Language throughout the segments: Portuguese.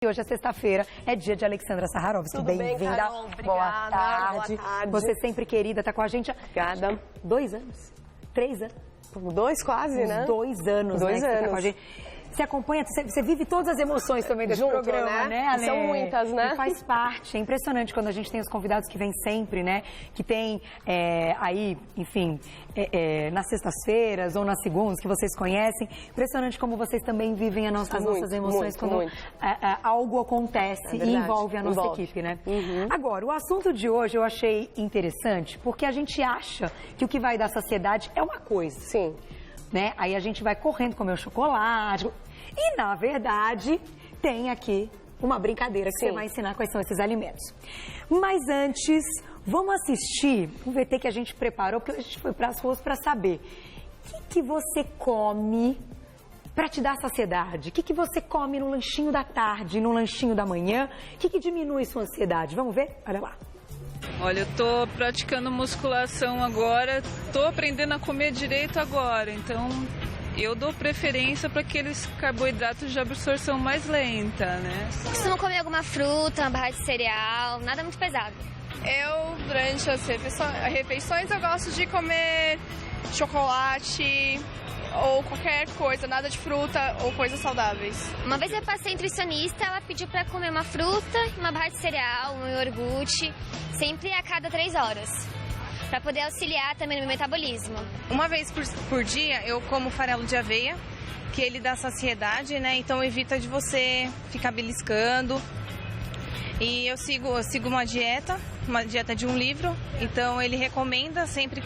Hoje é sexta-feira, é dia de Alexandra Saharovski. Bem-vinda. Boa tarde. Você sempre querida, tá com a gente há Obrigada. 2 anos? 3 anos? 2 quase, né? 2 anos, 2 né, que você anos. tá com a gente. Você acompanha, você vive todas as emoções também desse Junto, programa, né, Ale? São muitas, né? E faz parte. É impressionante quando a gente tem os convidados que vêm sempre, né? Que tem aí, enfim, nas sextas-feiras ou nas segundas, que vocês conhecem. Impressionante como vocês também vivem as nossas emoções quando algo acontece e envolve a nossa equipe, né? Agora, o assunto de hoje eu achei interessante porque a gente acha que o que vai dar saciedade é uma coisa. Sim. Né? Aí a gente vai correndo comer o chocolate. E, na verdade, tem aqui uma brincadeira que você vai ensinar quais são esses alimentos. Mas antes, vamos assistir um VT que a gente preparou, porque a gente foi para as ruas para saber o que você come para te dar saciedade. O que você come no lanchinho da tarde, no lanchinho da manhã, o que diminui sua ansiedade. Vamos ver? Olha lá. Olha, eu tô praticando musculação agora, tô aprendendo a comer direito agora, então eu dou preferência para aqueles carboidratos de absorção mais lenta, né? Costumo comer alguma fruta, uma barra de cereal, nada muito pesado. Eu, durante as refeições, eu gosto de comer chocolate ou qualquer coisa, nada de fruta ou coisas saudáveis. Uma vez eu passei a nutricionista, ela pediu para comer uma fruta, uma barra de cereal, um iogurte, sempre a cada 3 horas, para poder auxiliar também no meu metabolismo. Uma vez por dia eu como farelo de aveia, que ele dá saciedade, né? Então evita de você ficar beliscando. E eu sigo uma dieta de um livro, então ele recomenda sempre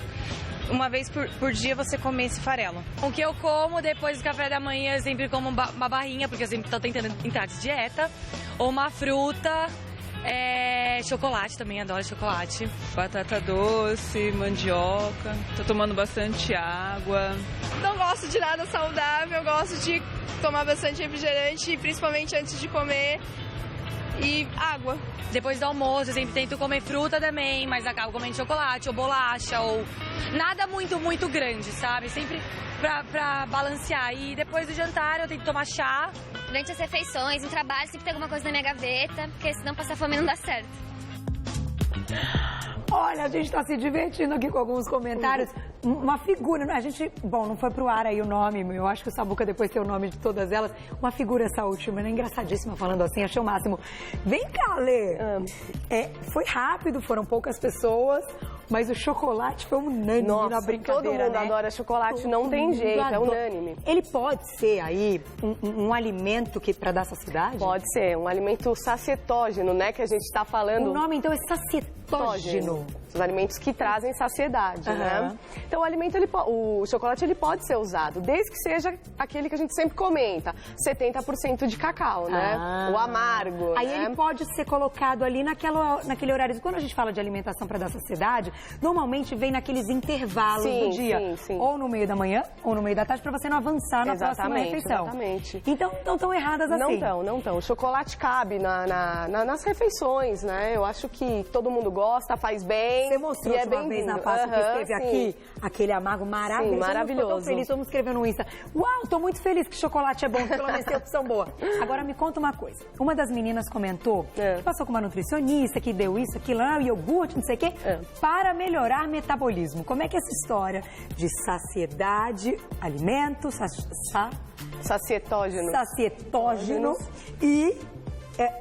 uma vez por dia você comer esse farelo. O que eu como depois do café da manhã, eu sempre como uma barrinha, porque eu sempre tô tentando entrar de dieta, ou uma fruta, chocolate também, adoro chocolate. Batata doce, mandioca, tô tomando bastante água. Não gosto de nada saudável, eu gosto de tomar bastante refrigerante, principalmente antes de comer, e água. Depois do almoço, eu sempre tento comer fruta também, mas acabo comendo chocolate ou bolacha, ou nada muito grande, sabe? Sempre pra balancear. E depois do jantar, eu tento tomar chá. Durante as refeições, no trabalho, sempre tem alguma coisa na minha gaveta, porque senão passar fome não dá certo. Olha, a gente está se divertindo aqui com alguns comentários. Uma figura, a gente, bom, não foi pro ar aí o nome, eu acho que o Sabuca depois tem o nome de todas elas. Uma figura essa última, né? Engraçadíssima falando assim, achei o máximo. Vem cá, Lê. Foi rápido, foram poucas pessoas, mas o chocolate foi unânime na brincadeira, todo mundo adora chocolate, não tem jeito, é unânime. Ele pode ser aí um alimento que para dar saciedade? Pode ser, um alimento sacietógeno, né, que a gente está falando. O nome então é sacietógeno. Os alimentos que trazem saciedade, né? Então o chocolate ele pode ser usado, desde que seja aquele que a gente sempre comenta, 70% de cacau, né? O amargo, Aí né? ele pode ser colocado ali naquele horário. Quando a gente fala de alimentação para dar saciedade, normalmente vem naqueles intervalos do dia. Sim. Ou no meio da manhã, ou no meio da tarde, para você não avançar na próxima refeição. Exatamente. Então, não estão erradas assim. Não estão. O chocolate cabe nas refeições, né? Eu acho que todo mundo gosta, faz bem. Você mostrou uma vez na pasta que esteve aqui, aquele amargo maravilhoso. Sim, maravilhoso. Eu tô feliz, vamos escrever no Insta. Uau, tô muito feliz que chocolate é bom, pelo menos tem opção boa. Agora me conta uma coisa. Uma das meninas comentou que passou com uma nutricionista, que deu isso, aquilo, iogurte, não sei o quê, para melhorar metabolismo. Como é que é essa história de saciedade, alimento, sacietógeno e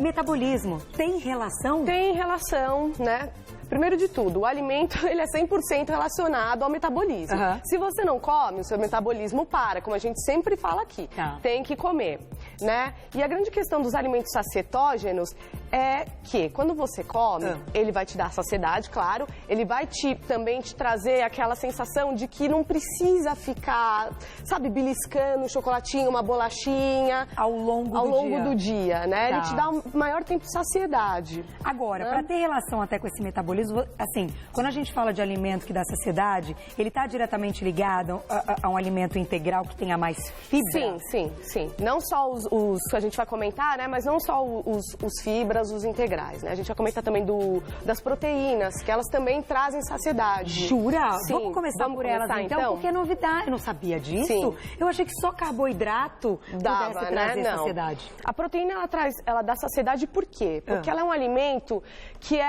metabolismo? Tem relação? Tem relação, né? Primeiro de tudo, o alimento ele é 100% relacionado ao metabolismo. Se você não come, o seu metabolismo para, como a gente sempre fala aqui. Tem que comer, né? E a grande questão dos alimentos sacietógenos é que quando você come, ele vai te dar saciedade, claro, ele vai também te trazer aquela sensação de que não precisa ficar, sabe, beliscando um chocolatinho, uma bolachinha ao longo do dia, né? Ele te dá um maior tempo de saciedade. Agora, para ter relação até com esse metabolismo, assim, quando a gente fala de alimento que dá saciedade, ele está diretamente ligado a um alimento integral que tenha mais fibra? Sim. Não só os que a gente vai comentar, né? Mas não só os fibras, apenas os integrais, né? A gente vai comentar também das proteínas, que elas também trazem saciedade. Jura? Sim. Vamos começar por elas então, porque é novidade. Eu não sabia disso. Sim. Eu achei que só carboidrato dava, pudesse trazer né? saciedade. A proteína, ela dá saciedade por quê? Porque ela é um alimento que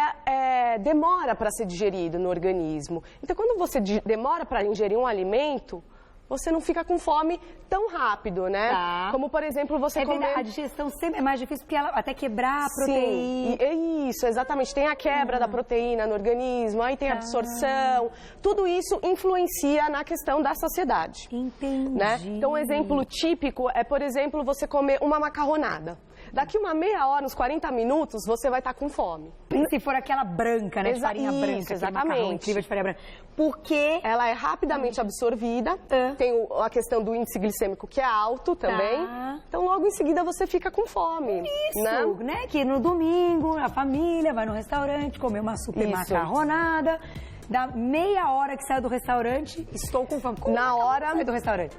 demora para ser digerido no organismo. Então, quando você demora para ingerir um alimento, você não fica com fome tão rápido, né? Tá. Como, por exemplo, você comer... A digestão sempre é mais difícil, porque ela até quebrar a proteína. Sim, isso, exatamente. Tem a quebra da proteína no organismo, aí tem a absorção. Tudo isso influencia na questão da saciedade. Entendi. Né? Então, um exemplo típico é, por exemplo, você comer uma macarronada. Daqui uma meia hora, uns 40 minutos, você vai estar com fome. Se for aquela branca, né? De farinha branca. Isso, exatamente. Incrível de farinha branca. Porque ela é rapidamente absorvida. Tem a questão do índice glicêmico, que é alto também. Então, logo em seguida, você fica com fome. Isso, né? Que no domingo, a família vai no restaurante comer uma super macarronada. Da meia hora que saiu do restaurante, estou com fome. Na hora... Sai do restaurante.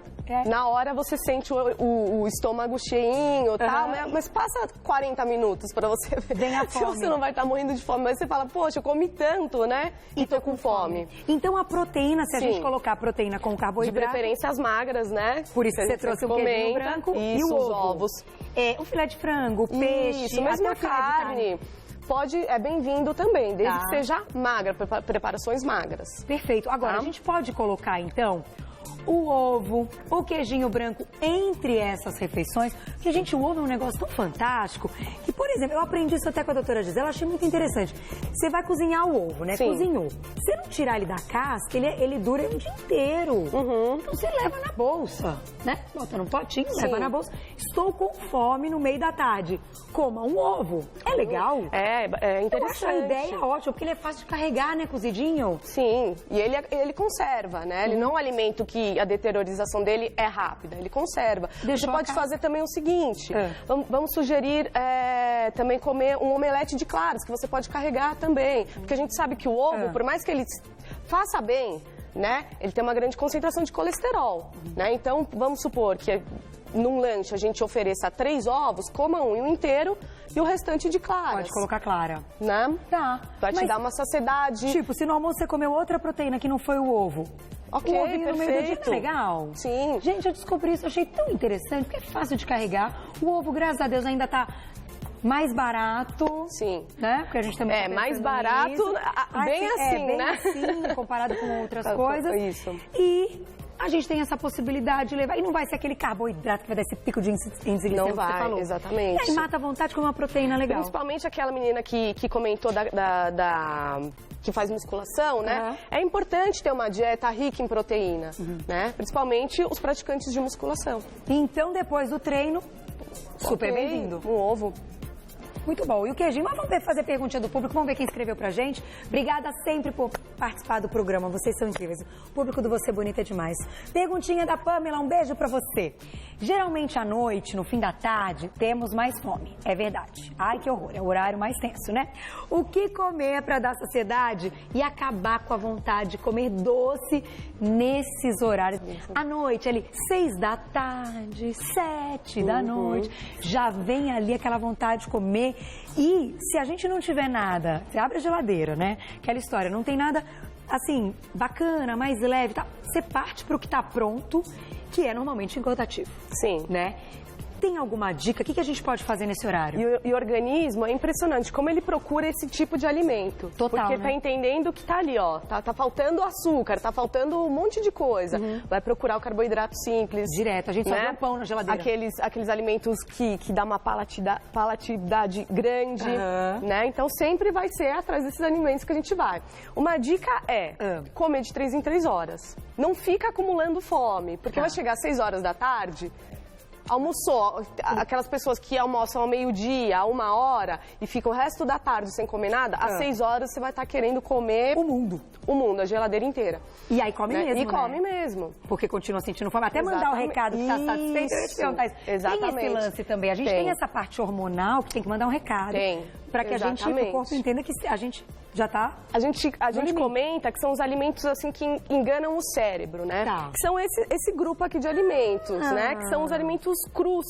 Na hora você sente o estômago cheinho e tal, mas passa 40 minutos pra você ver. Vem a fome. Se você não vai estar morrendo de fome, mas você fala, poxa, eu comi tanto, né? E tô com fome. Então a proteína, se a gente colocar a proteína com carboidrato... De preferência as magras, né? Por isso que você trouxe o queijinho branco e o os ovo. ovos. O filé de frango, o peixe... Isso, mesmo a carne. É bem-vindo também, desde que seja magra, preparações magras. Perfeito. Agora, a gente pode colocar, então, o ovo, o queijinho branco entre essas refeições, porque, gente, o ovo é um negócio tão fantástico que, por exemplo, eu aprendi isso até com a doutora Gisela, achei muito interessante. Você vai cozinhar o ovo, né? Sim. Cozinhou. Se não tirar ele da casca, ele dura um dia inteiro. Então você leva na bolsa, né? Bota num potinho, leva na bolsa. Estou com fome no meio da tarde. Coma um ovo. É legal? É interessante. Eu acho a ideia ótima, porque ele é fácil de carregar, né, cozidinho? Sim, e ele conserva, né? Ele não é um alimento que a deteriorização dele é rápida, ele conserva. Você pode fazer também o seguinte, vamos sugerir também comer um omelete de claras, que você pode carregar também. Porque a gente sabe que o ovo, por mais que ele faça bem, né? Ele tem uma grande concentração de colesterol, né? Então, vamos supor que num lanche a gente ofereça 3 ovos, coma um inteiro e o restante de claras. Pode colocar clara. Né? Tá. Vai te dar uma saciedade. Tipo, se no almoço você comeu outra proteína que não foi o ovo. Ok, o ovinho no meio do dia é legal. Sim. Gente, eu descobri isso, achei tão interessante, porque é fácil de carregar. O ovo, graças a Deus, ainda tá mais barato. Sim. Né? Porque a gente também tá mais barato, bem assim, bem né? assim, comparado com outras coisas. Isso. E a gente tem essa possibilidade de levar. E não vai ser aquele carboidrato que vai dar esse pico de índice glicêmico não que vai, você falou. Exatamente. E aí mata a vontade com uma proteína legal. Principalmente aquela menina que comentou que faz musculação, né? É importante ter uma dieta rica em proteína, né? Principalmente os praticantes de musculação. Então, depois do treino, super bem-vindo. Um ovo. Muito bom. E o queijinho? Mas vamos fazer perguntinha do público. Vamos ver quem escreveu pra gente. Obrigada sempre por participar do programa. Vocês são incríveis. O público do Você Bonita é demais. Perguntinha da Pamela. Um beijo pra você. Geralmente, à noite, no fim da tarde, temos mais fome. É verdade. Ai, que horror. É o horário mais tenso, né? O que comer pra dar saciedade e acabar com a vontade de comer doce nesses horários? À noite, ali, 6 da tarde, 7 da noite. Já vem ali aquela vontade de comer. E se a gente não tiver nada, você abre a geladeira, né? Aquela história, não tem nada, assim, bacana, mais leve, tá? Você parte pro que tá pronto, que é normalmente engordativo. Sim. Né? Tem alguma dica? O que a gente pode fazer nesse horário? E o organismo é impressionante como ele procura esse tipo de alimento. Total, porque né? tá entendendo que tá ali, ó. Tá faltando açúcar, tá faltando um monte de coisa. Vai procurar o carboidrato simples. Direto, a gente só vê um pão na geladeira. Aqueles alimentos que dá uma palatidade grande, né? Então sempre vai ser atrás desses alimentos que a gente vai. Uma dica é comer de 3 em 3 horas. Não fica acumulando fome, porque vai chegar às 6 horas da tarde... Almoçou, aquelas pessoas que almoçam ao meio-dia, a 1h, e ficam o resto da tarde sem comer nada, às 6 horas você vai estar querendo comer... O mundo. O mundo, a geladeira inteira. E aí come mesmo, E come mesmo. Porque continua sentindo fome. Até mandar o recado que está satisfeito, eu ia te perguntar isso. Exatamente. Tem esse lance também. A gente tem essa parte hormonal que tem que mandar um recado. Tem. Para que o corpo entenda que a gente já está... A gente comenta que são os alimentos assim que enganam o cérebro, né? Tá. Que são esse grupo aqui de alimentos, né? Que são os alimentos crus.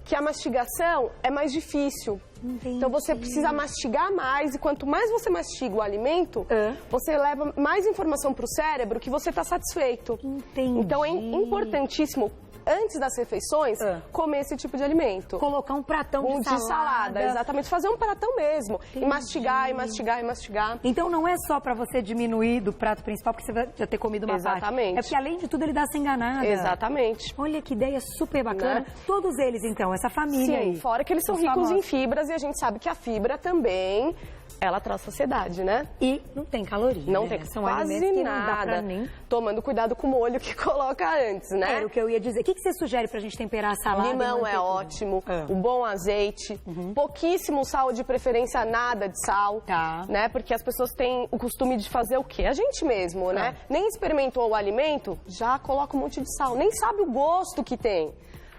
que a mastigação é mais difícil. Entendi. Então você precisa mastigar mais e quanto mais você mastiga o alimento, você leva mais informação para o cérebro que você está satisfeito. Entendi. Então é importantíssimo, antes das refeições, comer esse tipo de alimento. Colocar um pratão de salada. Exatamente. Fazer um pratão mesmo. Entendi. E mastigar, e mastigar, e mastigar. Então não é só para você diminuir do prato principal, porque você vai já ter comido uma Exatamente. parte. É porque além de tudo ele dá essa enganada. Exatamente. Olha que ideia super bacana. Né? Todos eles, então, essa família aí. Fora que eles são ricos em fibras e a gente sabe que a fibra também... ela traz saciedade, né? E não tem caloria. Não tem São quase alimentos que nada. Não dá pra nem... Tomando cuidado com o molho que coloca antes, né? Era o que eu ia dizer. O que você sugere pra gente temperar a salada? Limão é ótimo, o bom azeite, pouquíssimo sal, de preferência nada de sal, né? Porque as pessoas têm o costume de fazer o quê? A gente mesmo, né? Nem experimentou o alimento, já coloca um monte de sal, nem sabe o gosto que tem,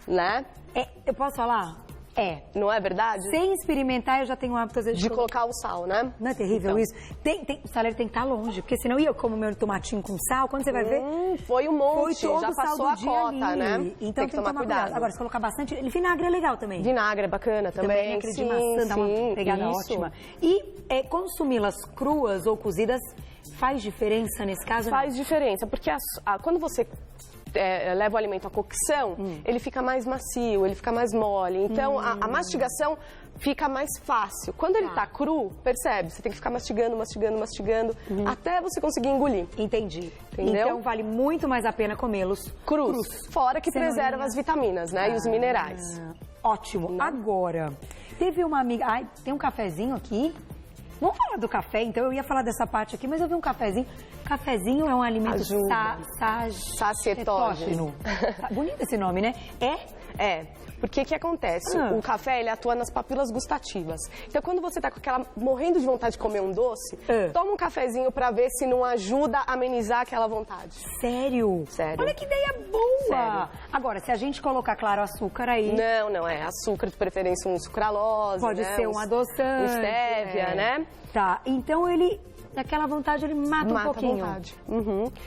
né? Eu posso falar? Não é verdade? Sem experimentar, eu já tenho o hábito de colocar o sal, né? Não é terrível isso? O saleiro tem que estar longe, porque senão eu como meu tomatinho com sal, quando você vai ver... Foi um monte, foi todo já passou a cota, ali. né? Então tem que tomar cuidado. Agora, se colocar bastante... Vinagre é legal também. Vinagre é bacana também. Aquele de maçã, dá uma pegada ótima. E consumi-las cruas ou cozidas faz diferença nesse caso? Faz diferença, porque quando você... leva o alimento à cocção, ele fica mais macio, ele fica mais mole. Então, a mastigação fica mais fácil. Quando ele tá cru, percebe? Você tem que ficar mastigando, até você conseguir engolir. Entendi. Entendeu? Então, vale muito mais a pena comê-los crus. Fora que preserva as vitaminas, né? E os minerais. Ótimo. Não. Agora, teve uma amiga... Ai, tem um cafezinho aqui. Vamos falar do café, então eu ia falar dessa parte aqui, mas eu vi um cafezinho. Cafezinho é um alimento sacietógeno. Bonito esse nome, né? Porque o que acontece? O café, ele atua nas papilas gustativas. Então, quando você tá com morrendo de vontade de comer um doce, toma um cafezinho pra ver se não ajuda a amenizar aquela vontade. Sério? Sério. Olha que ideia boa! Sério. Agora, se a gente colocar, claro, açúcar aí... Não, é açúcar, de preferência um sucralose, pode ser um adoçante. Um stevia, né? Tá, então ele... Daquela vontade, ele mata um pouquinho. A vontade.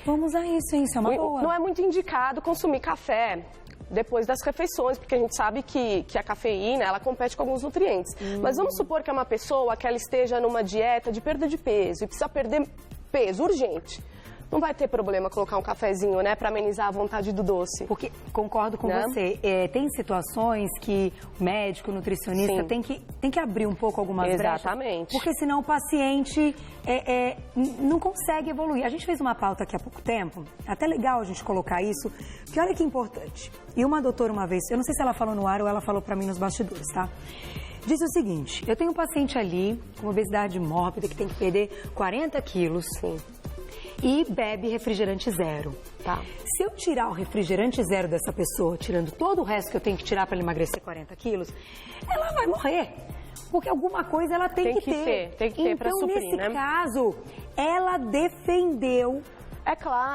Vamos usar isso, hein? Isso é uma boa. Não é muito indicado consumir café depois das refeições, porque a gente sabe que a cafeína, ela compete com alguns nutrientes. Mas vamos supor que é uma pessoa que ela esteja numa dieta de perda de peso e precisa perder peso urgente. Não vai ter problema colocar um cafezinho, né, para amenizar a vontade do doce. Porque, concordo com você, tem situações que o médico, o nutricionista tem que abrir um pouco algumas brechas. Exatamente. Porque senão o paciente não consegue evoluir. A gente fez uma pauta aqui há pouco tempo, até legal a gente colocar isso, que olha que importante. E uma doutora uma vez, eu não sei se ela falou no ar ou ela falou para mim nos bastidores, tá? Disse o seguinte, eu tenho um paciente ali com obesidade mórbida que tem que perder 40 quilos. E bebe refrigerante zero. Se eu tirar o refrigerante zero dessa pessoa, tirando todo o resto que eu tenho que tirar para emagrecer 40 quilos, ela vai morrer. Porque alguma coisa ela tem que ter. Tem que ter para suprir, né? Então, nesse caso, ela defendeu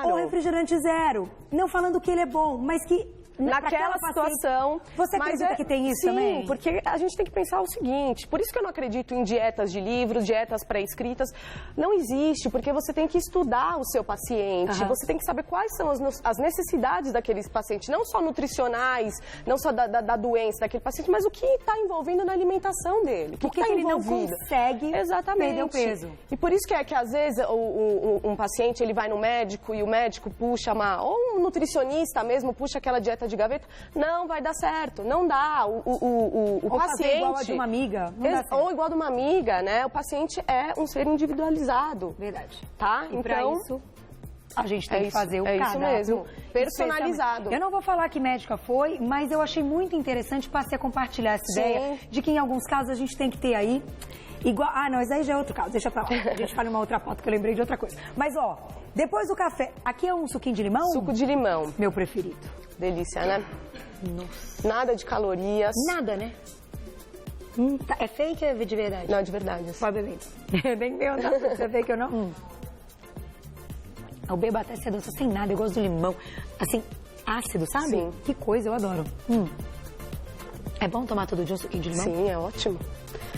o refrigerante zero. Não falando que ele é bom, mas que... Naquela situação... Você acredita que tem isso também? Sim, porque a gente tem que pensar o seguinte, por isso que eu não acredito em dietas de livros, dietas pré-escritas. Não existe, porque você tem que estudar o seu paciente, você tem que saber quais são as necessidades daquele paciente, não só nutricionais, não só da doença daquele paciente, mas o que está envolvendo na alimentação dele. Por que ele não consegue perder o peso? E por isso que às vezes um paciente ele vai no médico e o médico puxa ou um nutricionista mesmo puxa aquela dieta de gaveta, não vai dar certo, não dá. O paciente... igual a de uma amiga. Ou igual a de uma amiga, né? O paciente é um ser individualizado. Verdade. Tá? E pra isso, a gente tem que fazer o cardápio. Isso mesmo, personalizado. Eu não vou falar que médica foi, mas eu achei muito interessante, passei a compartilhar essa ideia de que em alguns casos a gente tem que ter aí igual... não, isso aí já é outro caso, deixa pra lá. A gente fala em uma outra pauta que eu lembrei de outra coisa. Mas, depois do café, aqui é um suquinho de limão? Suco de limão. Meu preferido. Delícia, né? Nossa. Nada de calorias. Nada, né? É fake ou é de verdade? Não, é de verdade. Pode beber. Tem que perguntar se é fake ou não. Eu bebo até ser doce sem nada, eu gosto do limão. Assim, ácido, sabe? Sim. Que coisa, eu adoro. É bom tomar todo dia um suquinho de limão? Sim, é ótimo.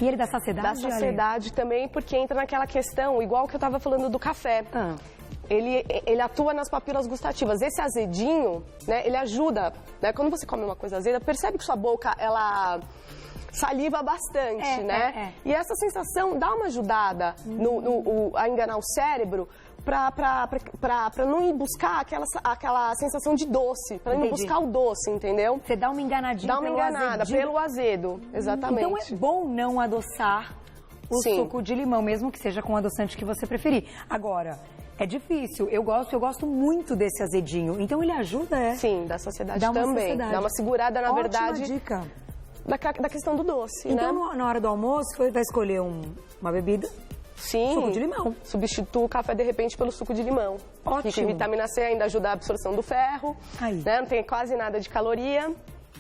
E ele dá saciedade? Dá saciedade também, porque entra naquela questão, igual que eu tava falando do café. ele atua nas papilas gustativas. Esse azedinho, né, ele ajuda, né? Quando você come uma coisa azeda, percebe que sua boca, ela saliva bastante, né? E essa sensação dá uma ajudada a enganar o cérebro para não ir buscar aquela sensação de doce, para não ir buscar o doce, entendeu? Você dá uma enganadinha Dá uma enganada pelo azedo, exatamente. Então é bom não adoçar o suco de limão, mesmo que seja com o adoçante que você preferir. Agora, é difícil. Eu gosto muito desse azedinho. Então ele ajuda, Sim, da saciedade também. Dá uma segurada, na verdade. Dica. Da questão do doce, então, né? na hora do almoço, você vai escolher uma bebida. Sim. Suco de limão. Substitua o café de repente pelo suco de limão. Ótimo. Que vitamina C ainda ajuda a absorção do ferro. Né? Não tem quase nada de caloria.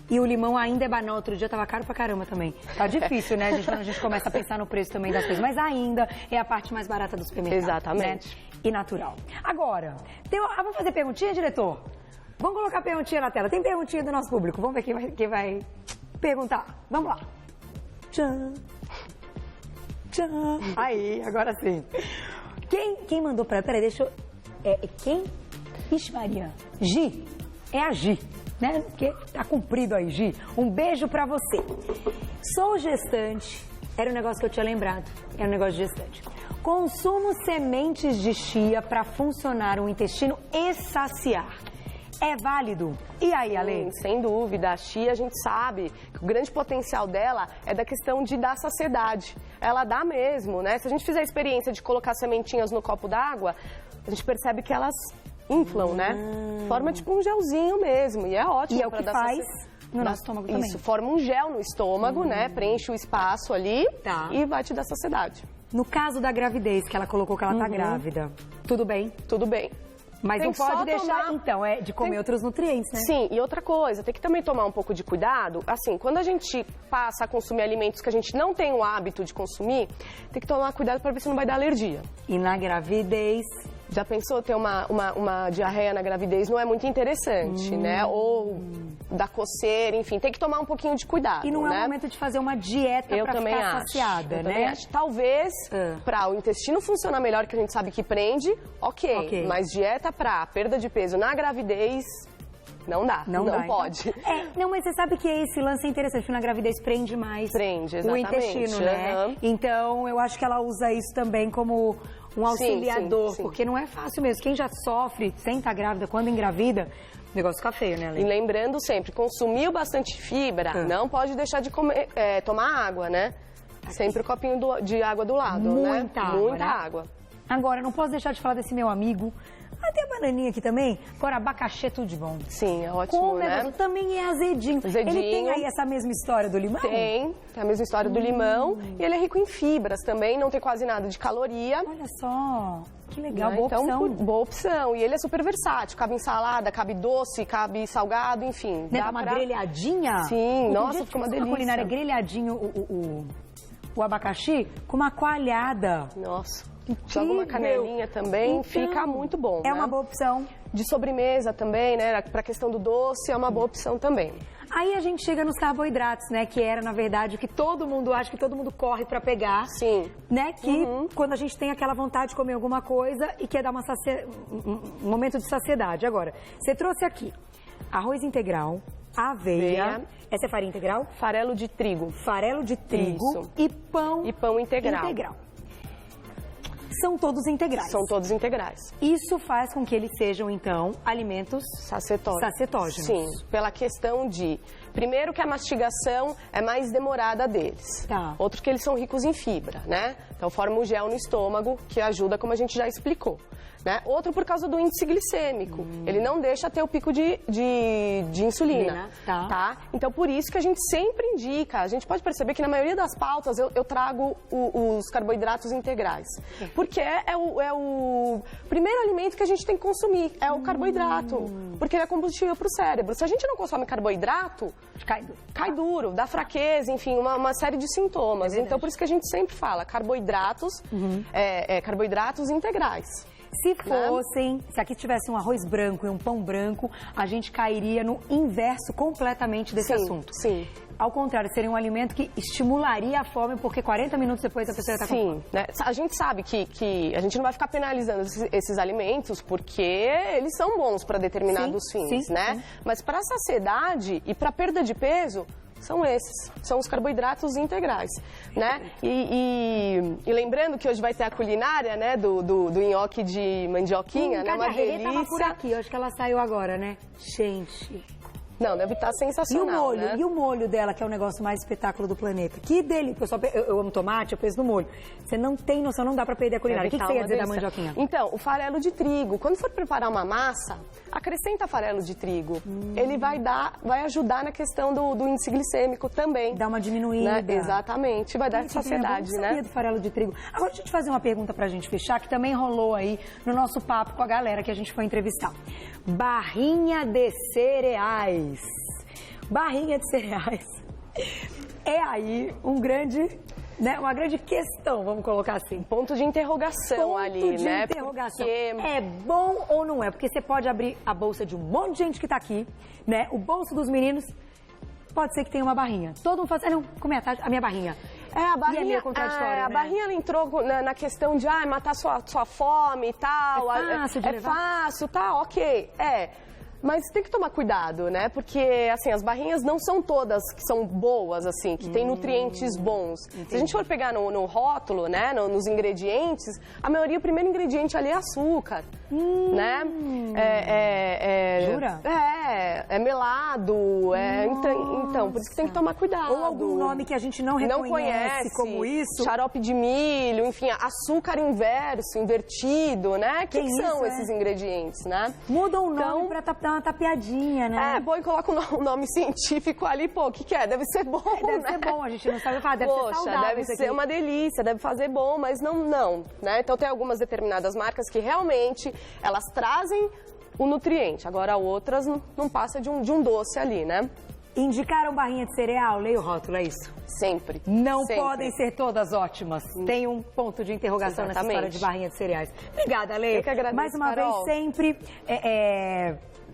E o limão ainda é banal. Outro dia tava caro pra caramba também. Tá difícil, né? Quando a gente começa a pensar no preço também das coisas. Mas ainda é a parte mais barata do supermercado. Exatamente. Né? E natural. Agora, vamos fazer perguntinha, diretor? Vamos colocar perguntinha na tela. Tem perguntinha do nosso público. Vamos ver quem vai perguntar. Vamos lá. Tchan. Tchan. Aí, agora sim. Quem mandou pra... Peraí, deixa eu... quem? Ixi, Maria. Gi. É a Gi, né? Porque tá cumprido aí, Gi. Um beijo pra você. Sou gestante. Era um negócio que eu tinha lembrado. Era um negócio de gestante. Consumo sementes de chia pra funcionar o intestino e saciar. É válido? E aí, Ale? Sem dúvida. A chia, a gente sabe que o grande potencial dela é da questão de dar saciedade. Ela dá mesmo, né? Se a gente fizer a experiência de colocar sementinhas no copo d'água, a gente percebe que elas inflam, né? Forma tipo um gelzinho mesmo. E é ótimo. E é o que faz no nosso estômago também. Isso, forma um gel no estômago, né? Preenche o espaço ali e vai te dar saciedade. No caso da gravidez, que ela colocou que ela tá grávida, tudo bem? Tudo bem. Mas não pode deixar, então, de comer outros nutrientes, né? Sim, e outra coisa, tem que também tomar um pouco de cuidado. Assim, quando a gente passa a consumir alimentos que a gente não tem o hábito de consumir, tem que tomar cuidado para ver se não vai dar alergia. E na gravidez... Já pensou ter uma diarreia na gravidez? Não é muito interessante, né? Ou da coceira, enfim, tem que tomar um pouquinho de cuidado, E não né? é o momento de fazer uma dieta para ficar saciada, né? Acho. Talvez, para o intestino funcionar melhor, que a gente sabe que prende, ok. Mas dieta para perda de peso na gravidez... Não dá, não pode. Então, não, mas você sabe que esse lance é interessante, porque na gravidez prende mais exatamente. O intestino, né? Então, eu acho que ela usa isso também como um auxiliador, sim. Porque não é fácil mesmo. Quem já sofre sem estar grávida, quando engravida, o negócio fica feio, né, Ale? E lembrando sempre, consumiu bastante fibra, não pode deixar de comer, tomar água, né? Sempre o copinho de água do lado, Muita né? água, Muita né? água. Agora, não posso deixar de falar desse meu amigo. Tem a bananinha aqui também. Agora, abacaxi é tudo de bom. Sim, é ótimo, né? Também é azedinho. Ele tem aí essa mesma história do limão? Tem a mesma história do limão. E ele é rico em fibras também, não tem quase nada de caloria. Olha só, que legal, boa então, opção. Boa opção. E ele é super versátil. Cabe em salada, cabe doce, cabe salgado, enfim. Dá uma grelhadinha? Sim, nossa, fica uma delícia. Culinária grelhadinho o abacaxi com uma coalhada. Nossa. Joga uma canelinha também, então, fica muito bom. É uma boa opção. De sobremesa também, né? Pra questão do doce, é uma boa opção também. Aí a gente chega nos carboidratos, né? Que era, na verdade, o que todo mundo acha, que todo mundo corre pra pegar. Sim. Né? Que quando a gente tem aquela vontade de comer alguma coisa e quer dar um momento de saciedade. Agora, você trouxe aqui arroz integral, aveia. Essa é farinha integral? Farelo de trigo. Farelo de trigo. Isso. E pão. E pão integral. São todos integrais. São todos integrais. Isso faz com que eles sejam, então, alimentos sacetógenos. Sim, pela questão de... Primeiro que a mastigação é mais demorada deles. Outro que eles são ricos em fibra, né? Então forma um gel no estômago que ajuda, como a gente já explicou. Né? Outro por causa do índice glicêmico. Ele não deixa ter o pico de insulina. Tá? Então, por isso que a gente sempre indica. A gente pode perceber que na maioria das pautas eu trago os carboidratos integrais. Porque é o primeiro alimento que a gente tem que consumir. É o carboidrato. Porque ele é combustível para o cérebro. Se a gente não consome carboidrato, cai duro, dá fraqueza, enfim, uma série de sintomas. Então, por isso que a gente sempre fala carboidratos, carboidratos integrais. Se fossem, se aqui tivesse um arroz branco e um pão branco, a gente cairia no inverso completamente desse assunto. Sim. Ao contrário, seria um alimento que estimularia a fome, porque 40 minutos depois a pessoa está com fome. Sim, né? A gente sabe que a gente não vai ficar penalizando esses alimentos porque eles são bons para determinados fins, né? Sim. Mas para a saciedade e para perda de peso, são os carboidratos integrais, né? E lembrando que hoje vai ter a culinária, né, do nhoque de mandioquinha, né? Uma delícia. Tava por aqui, acho que ela saiu agora, né? Gente... Não, deve estar sensacional, e o molho, né? E o molho dela, que é o negócio mais espetáculo do planeta. Que delícia. Eu amo tomate, eu penso no molho. Você não tem noção, não dá pra perder a culinária. O que você ia dizer da mandioquinha? Então, o farelo de trigo. Quando for preparar uma massa, acrescenta farelo de trigo. Ele vai ajudar na questão do índice glicêmico também. Dá uma diminuída. Né? Exatamente. Vai dar saciedade, né? Eu sabia do farelo de trigo. Agora, deixa eu te fazer uma pergunta pra gente fechar, que também rolou aí no nosso papo com a galera que a gente foi entrevistar. Barrinha de cereais. Barrinha de cereais é aí uma grande questão, vamos colocar assim. Ponto de interrogação ali, né? Ponto de interrogação. Porque... É bom ou não é? Porque você pode abrir a bolsa de um monte de gente que tá aqui, né? O bolso dos meninos, pode ser que tenha uma barrinha. Todo mundo fala, não, como é a minha barrinha? A barrinha, e é meio contraditório, a barrinha ela entrou na questão de matar sua fome e tal. É fácil de levar. É fácil, tá, ok. Mas tem que tomar cuidado, né? Porque, assim, as barrinhas não são todas que são boas, assim, que tem nutrientes bons. Entendi. Se a gente for pegar no rótulo, né, nos ingredientes, a maioria, o primeiro ingrediente ali é açúcar, né? Jura? É melado, então, por isso que tem que tomar cuidado. Ou algum nome que a gente não conhece como isso. Xarope de milho, enfim, açúcar invertido, né? Que são esses ingredientes, né? Muda o nome pra dar uma tapeadinha, né? Bom, e coloca um nome científico ali, pô, o que é? Deve ser bom, Deve ser bom, a gente não sabe falar, deve ser saudável. Deve ser uma delícia, deve fazer bom, mas não, né? Então tem algumas determinadas marcas que realmente elas trazem o nutriente, agora outras não passa de um doce ali, né? Indicaram barrinha de cereal? Leia o rótulo, é isso? Sempre. Não podem ser todas ótimas. Tem um ponto de interrogação nessa história de barrinha de cereais. Obrigada, Lê. Eu que agradeço, mais uma Carol. vez, sempre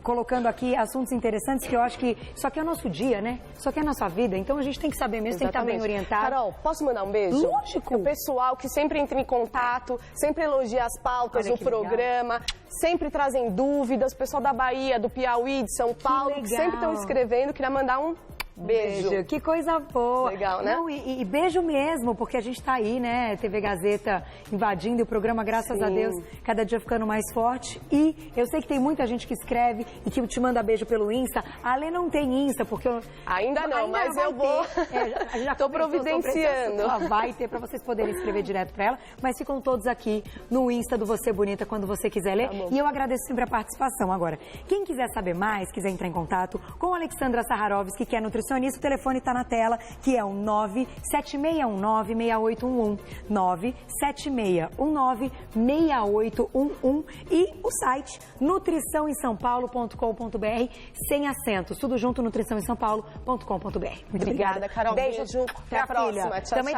colocando aqui assuntos interessantes, que eu acho que isso aqui é o nosso dia, né? Isso aqui é a nossa vida, então a gente tem que saber mesmo, tem que estar bem orientado. Carol, posso mandar um beijo? Lógico! O pessoal que sempre entra em contato, sempre elogia as pautas, o programa, sempre trazem dúvidas, o pessoal da Bahia, do Piauí, de São Paulo, que sempre estão escrevendo, queria mandar um beijo. Que coisa boa. Legal, né? Não, e beijo mesmo, porque a gente tá aí, né? TV Gazeta invadindo o programa, graças a Deus, cada dia ficando mais forte. E eu sei que tem muita gente que escreve e que te manda beijo pelo Insta. A Lê não tem Insta, porque eu... Ainda não, mas eu vou. Já tô providenciando. Vai ter pra vocês poderem escrever direto pra ela, mas ficam todos aqui no Insta do Você Bonita quando você quiser ler. E eu agradeço sempre a participação. Agora, quem quiser saber mais, quiser entrar em contato com a Alexandra Saharovski, que é nutricionista, o telefone está na tela, que é o 97619-6811, 97619-6811 e o site nutriçãoemsaopaulo.com.br, sem acentos, tudo junto, nutriçãoemsaopaulo.com.br. Obrigada, Carol. Beijo. Até a próxima. Tchau, tchau.